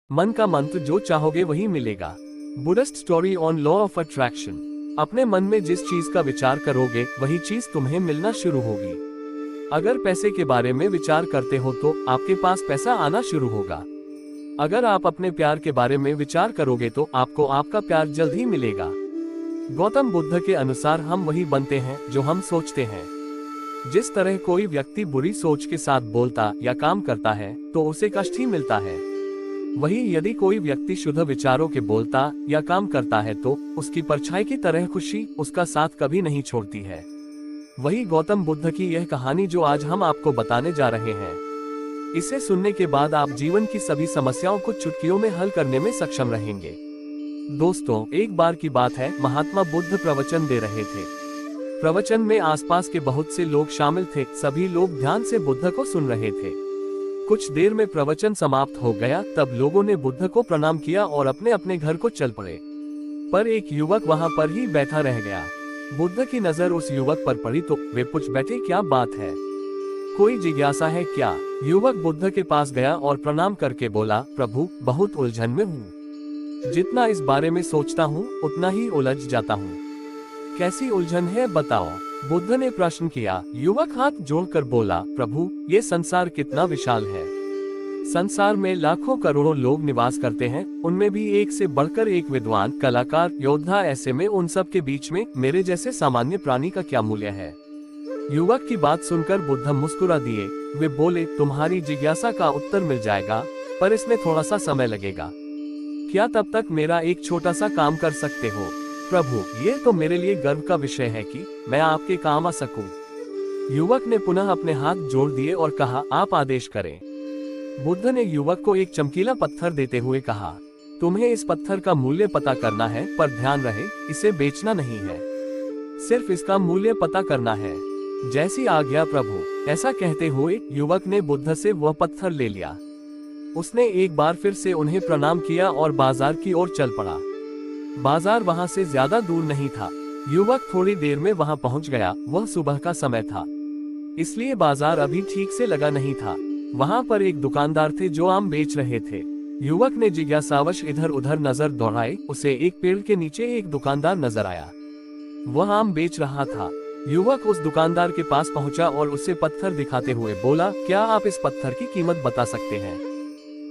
मन का मंत्र जो चाहोगे वही मिलेगा। Buddhist story on law of attraction. अपने मन में जिस चीज का विचार करोगे वही चीज तुम्हें मिलना शुरू होगी। अगर पैसे के बारे में विचार करते हो तो आपके पास पैसा आना शुरू होगा। अगर आप अपने प्यार के बारे में विचार करोगे तो आपको आपका प्यार जल्द ही मिलेगा। गौतम बुद्ध के अनुसार हम वही बनते हैं जो हम सोचते हैं। जिस तरह कोई व्यक्ति बुरी सोच के साथ बोलता या काम करता है तो उसे कष्ट ही मिलता है, वही यदि कोई व्यक्ति शुद्ध विचारों के बोलता या काम करता है तो उसकी परछाई की तरह खुशी उसका साथ कभी नहीं छोड़ती है। वही गौतम बुद्ध की यह कहानी जो आज हम आपको बताने जा रहे हैं। इसे सुनने के बाद आप जीवन की सभी समस्याओं को चुटकियों में हल करने में सक्षम रहेंगे। दोस्तों, एक बार की बात है, महात्मा बुद्ध प्रवचन दे रहे थे। प्रवचन में आसपास के बहुत से लोग शामिल थे। सभी लोग ध्यान से बुद्ध को सुन रहे थे। कुछ देर में प्रवचन समाप्त हो गया। तब लोगों ने बुद्ध को प्रणाम किया और अपने अपने घर को चल पड़े। पर एक युवक वहां पर ही बैठा रह गया। बुद्ध की नजर उस युवक पर पड़ी तो वे पूछ बैठे, क्या बात है, कोई जिज्ञासा है क्या? युवक बुद्ध के पास गया और प्रणाम करके बोला, प्रभु, बहुत उलझन में हूँ। जितना इस बारे में सोचता हूँ उतना ही उलझ जाता हूँ। कैसी उलझन है बताओ? बुद्ध ने प्रश्न किया। युवक हाथ जोड़कर बोला, प्रभु, ये संसार कितना विशाल है। संसार में लाखों करोड़ों लोग निवास करते हैं, उनमें भी एक से बढ़कर एक विद्वान, कलाकार, योद्धा। ऐसे में उन सब के बीच में मेरे जैसे सामान्य प्राणी का क्या मूल्य है? युवक की बात सुनकर बुद्ध मुस्कुरा दिए। वे बोले, तुम्हारी जिज्ञासा का उत्तर मिल जाएगा, पर इसमें थोड़ा सा समय लगेगा। क्या तब तक मेरा एक छोटा सा काम कर सकते हो? प्रभु, ये तो मेरे लिए गर्व का विषय है कि मैं आपके काम आ सकूं। युवक ने पुनः अपने हाथ जोड़ दिए और कहा, आप आदेश करें। बुद्ध ने युवक को एक चमकीला पत्थर देते हुए कहा, तुम्हें इस पत्थर का मूल्य पता करना है, पर ध्यान रहे, इसे बेचना नहीं है, सिर्फ इसका मूल्य पता करना है। जैसी आज्ञा प्रभु। ऐसा कहते हुए युवक ने बुद्ध से वह पत्थर ले लिया। उसने एक बार फिर से उन्हें प्रणाम किया और बाजार की ओर चल पड़ा। बाजार वहां से ज्यादा दूर नहीं था। युवक थोड़ी देर में वहां पहुंच गया। वह सुबह का समय था, इसलिए बाजार अभी ठीक से लगा नहीं था। वहां पर एक दुकानदार थे जो आम बेच रहे थे। युवक ने जिज्ञासावश इधर उधर नजर दौड़ाई। उसे एक पेड़ के नीचे एक दुकानदार नजर आया। वह आम बेच रहा था। युवक उस दुकानदार के पास पहुंचा और उसे पत्थर दिखाते हुए बोला, क्या आप इस पत्थर की कीमत बता सकते हैं?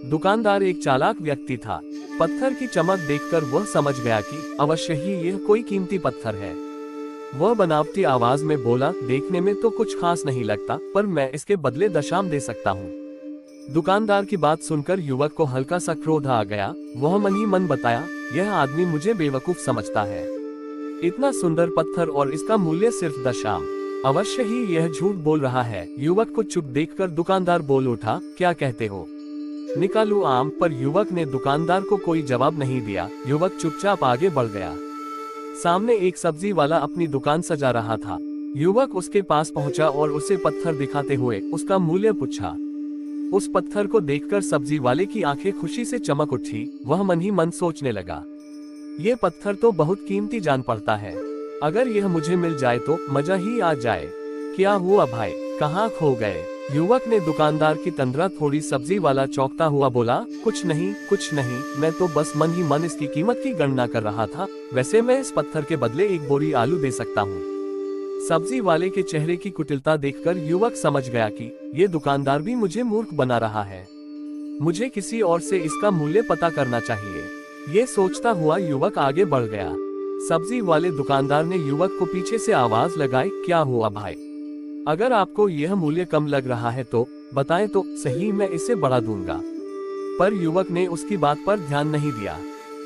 दुकानदार एक चालाक व्यक्ति था। पत्थर की चमक देखकर वह समझ गया कि अवश्य ही यह कोई कीमती पत्थर है। वह बनावटी आवाज में बोला, देखने में तो कुछ खास नहीं लगता, पर मैं इसके बदले दशाम दे सकता हूँ। दुकानदार की बात सुनकर युवक को हल्का सा क्रोध आ गया। वह मन ही मन बताया, यह आदमी मुझे बेवकूफ समझता है। इतना सुंदर पत्थर और इसका मूल्य सिर्फ दशाम। अवश्य ही यह झूठ बोल रहा है। युवक को चुप देखकर दुकानदार बोल उठा, क्या कहते हो, निकालू आम? पर युवक ने दुकानदार को कोई जवाब नहीं दिया। युवक चुपचाप आगे बढ़ गया। सामने एक सब्जी वाला अपनी दुकान सजा रहा था। युवक उसके पास पहुंचा और उसे पत्थर दिखाते हुए उसका मूल्य पूछा। उस पत्थर को देखकर सब्जी वाले की आंखें खुशी से चमक उठी। वह मन ही मन सोचने लगा, ये पत्थर तो बहुत कीमती जान पड़ता है। अगर यह मुझे मिल जाए तो मजा ही आ जाए। क्या हुआ भाई, कहाँ खो गए? युवक ने दुकानदार की तंद्रा थोड़ी सब्जी वाला चौंकता हुआ बोला, कुछ नहीं, मैं तो बस मन ही मन इसकी कीमत की गणना कर रहा था। वैसे मैं इस पत्थर के बदले एक बोरी आलू दे सकता हूँ। सब्जी वाले के चेहरे की कुटिलता देखकर युवक समझ गया कि ये दुकानदार भी मुझे मूर्ख बना रहा है। मुझे किसी और से इसका मूल्य पता करना चाहिए। ये सोचता हुआ युवक आगे बढ़ गया। सब्जी वाले दुकानदार ने युवक को पीछे से आवाज लगाई, क्या हुआ भाई, अगर आपको यह मूल्य कम लग रहा है तो बताएं तो सही, मैं इसे बढ़ा दूंगा। पर युवक ने उसकी बात पर ध्यान नहीं दिया।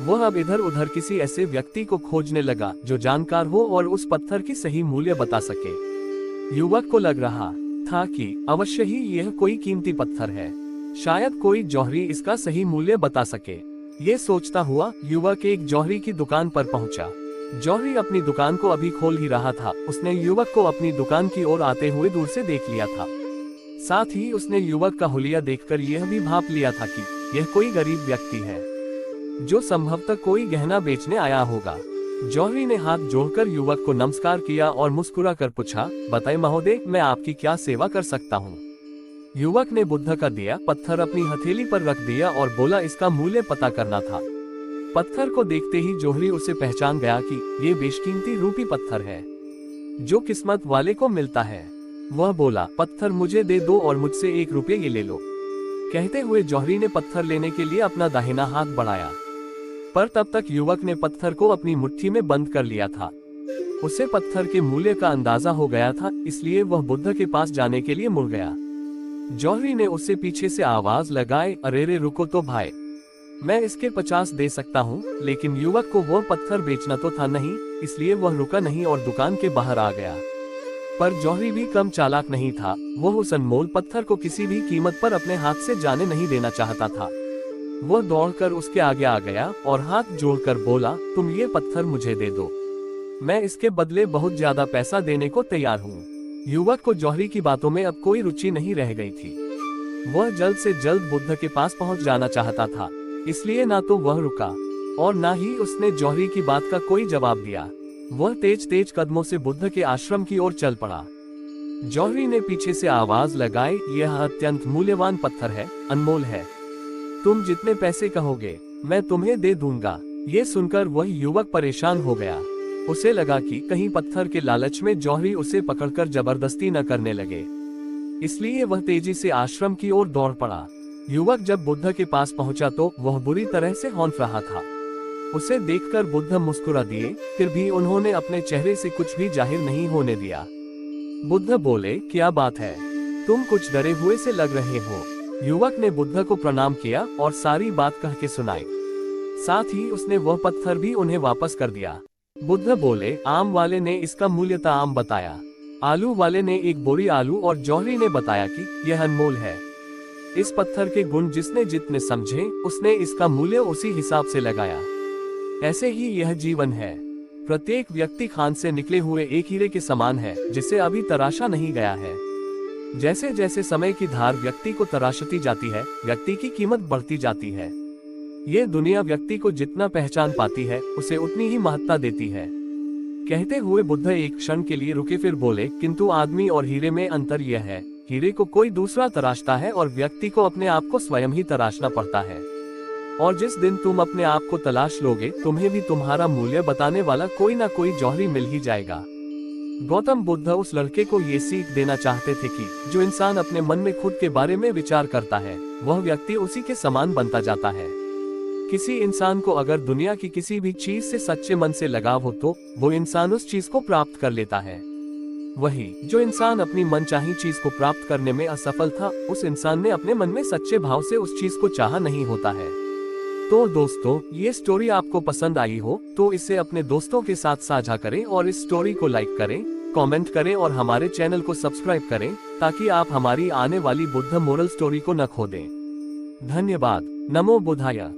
वह अब इधर उधर किसी ऐसे व्यक्ति को खोजने लगा जो जानकार हो और उस पत्थर की सही मूल्य बता सके। युवक को लग रहा था कि अवश्य ही यह कोई कीमती पत्थर है, शायद कोई जौहरी इसका सही मूल्य बता सके। ये सोचता हुआ युवक एक जौहरी की दुकान पर पहुंचा। जौहरी अपनी दुकान को अभी खोल ही रहा था। उसने युवक को अपनी दुकान की ओर आते हुए दूर से देख लिया था। साथ ही उसने युवक का हुलिया देखकर यह भी भांप लिया था कि यह कोई गरीब व्यक्ति है जो संभवतः कोई गहना बेचने आया होगा। जौहरी ने हाथ जोड़कर युवक को नमस्कार किया और मुस्कुरा कर पूछा, बताएं महोदय, मैं आपकी क्या सेवा कर सकता हूँ? युवक ने बुद्ध का दिया पत्थर अपनी हथेली पर रख दिया और बोला इसका मूल्य पता करना था। पत्थर को देखते ही जौहरी उसे पहचान गया कि ये बेशकीमती रूपी पत्थर है जो किस्मत वाले को मिलता है। वह बोला पत्थर मुझे दे दो और मुझसे 1 रुपये ये ले लो। कहते हुए जौहरी ने पत्थर लेने के लिए अपना दाहिना हाथ बढ़ाया, पर तब तक युवक ने पत्थर को अपनी मुट्ठी में बंद कर लिया था। उसे पत्थर के मूल्य का अंदाजा हो गया था, इसलिए वह बुद्ध के पास जाने के लिए मुड़ गया। जौहरी ने उससे पीछे से आवाज लगाई, अरे रे रुको तो भाई, मैं इसके 50 दे सकता हूँ। लेकिन युवक को वह पत्थर बेचना तो था नहीं, इसलिए वह रुका नहीं और दुकान के बाहर आ गया। पर जौहरी भी कम चालाक नहीं था, वह उस अनमोल पत्थर को किसी भी कीमत पर अपने हाथ से जाने नहीं देना चाहता था। वह दौड़कर उसके आगे आ गया और हाथ जोड़कर बोला, तुम ये पत्थर मुझे दे दो, मैं इसके बदले बहुत ज्यादा पैसा देने को तैयार हूँ। युवक को जौहरी की बातों में अब कोई रुचि नहीं रह गई थी। वह जल्द से जल्द बुद्ध के पास पहुँच जाना चाहता था, इसलिए ना तो वह रुका और ना ही उसने जौहरी की बात का कोई जवाब दिया। वह तेज तेज कदमों से बुद्ध के आश्रम की ओर चल पड़ा। जौहरी ने पीछे से आवाज लगाई, यह अत्यंत मूल्यवान पत्थर है, अनमोल है, तुम जितने पैसे कहोगे मैं तुम्हें दे दूंगा। ये सुनकर वह युवक परेशान हो गया। उसे लगा कि कहीं पत्थर के लालच में जौहरी उसे पकड़कर जबरदस्ती न करने लगे, इसलिए वह तेजी से आश्रम की ओर दौड़ पड़ा। युवक जब बुद्ध के पास पहुंचा तो वह बुरी तरह से हौंफ रहा था। उसे देखकर बुद्ध मुस्कुरा दिए, फिर भी उन्होंने अपने चेहरे से कुछ भी जाहिर नहीं होने दिया। बुद्ध बोले, क्या बात है, तुम कुछ डरे हुए से लग रहे हो। युवक ने बुद्ध को प्रणाम किया और सारी बात कह के सुनाई। साथ ही उसने वह पत्थर भी उन्हें वापस कर दिया। बुद्ध बोले, आम वाले ने इसका मूल्य आम बताया, आलू वाले ने 1 बोरी आलू और जौहरी ने बताया कि यह अनमोल है। इस पत्थर के गुण जिसने जितने समझे उसने इसका मूल्य उसी हिसाब से लगाया। ऐसे ही यह जीवन है, प्रत्येक व्यक्ति खान से निकले हुए एक हीरे के समान है जिसे अभी तराशा नहीं गया है। जैसे जैसे समय की धार व्यक्ति को तराशती जाती है, व्यक्ति की कीमत बढ़ती जाती है। ये दुनिया व्यक्ति को जितना पहचान पाती है उसे उतनी ही महत्ता देती है। कहते हुए बुद्ध एक क्षण के लिए रुके, फिर बोले, किंतु आदमी और हीरे में अंतर यह है, हीरे को कोई दूसरा तराशता है और व्यक्ति को अपने आप को स्वयं ही तराशना पड़ता है। और जिस दिन तुम अपने आप को तलाश लोगे, तुम्हें भी तुम्हारा मूल्य बताने वाला कोई ना कोई जौहरी मिल ही जाएगा। गौतम बुद्ध उस लड़के को ये सीख देना चाहते थे कि जो इंसान अपने मन में खुद के बारे में विचार करता है वह व्यक्ति उसी के समान बनता जाता है। किसी इंसान को अगर दुनिया की किसी भी चीज से सच्चे मन से लगाव हो तो वो इंसान उस चीज को प्राप्त कर लेता है। वही जो इंसान अपनी मनचाही चीज को प्राप्त करने में असफल था, उस इंसान ने अपने मन में सच्चे भाव से उस चीज को चाहा नहीं होता है। तो दोस्तों, ये स्टोरी आपको पसंद आई हो तो इसे अपने दोस्तों के साथ साझा करें और इस स्टोरी को लाइक करें, कमेंट करें और हमारे चैनल को सब्सक्राइब करें ताकि आप हमारी आने वाली बुद्ध मोरल स्टोरी को न खो दें। धन्यवाद। नमो बुद्धाय।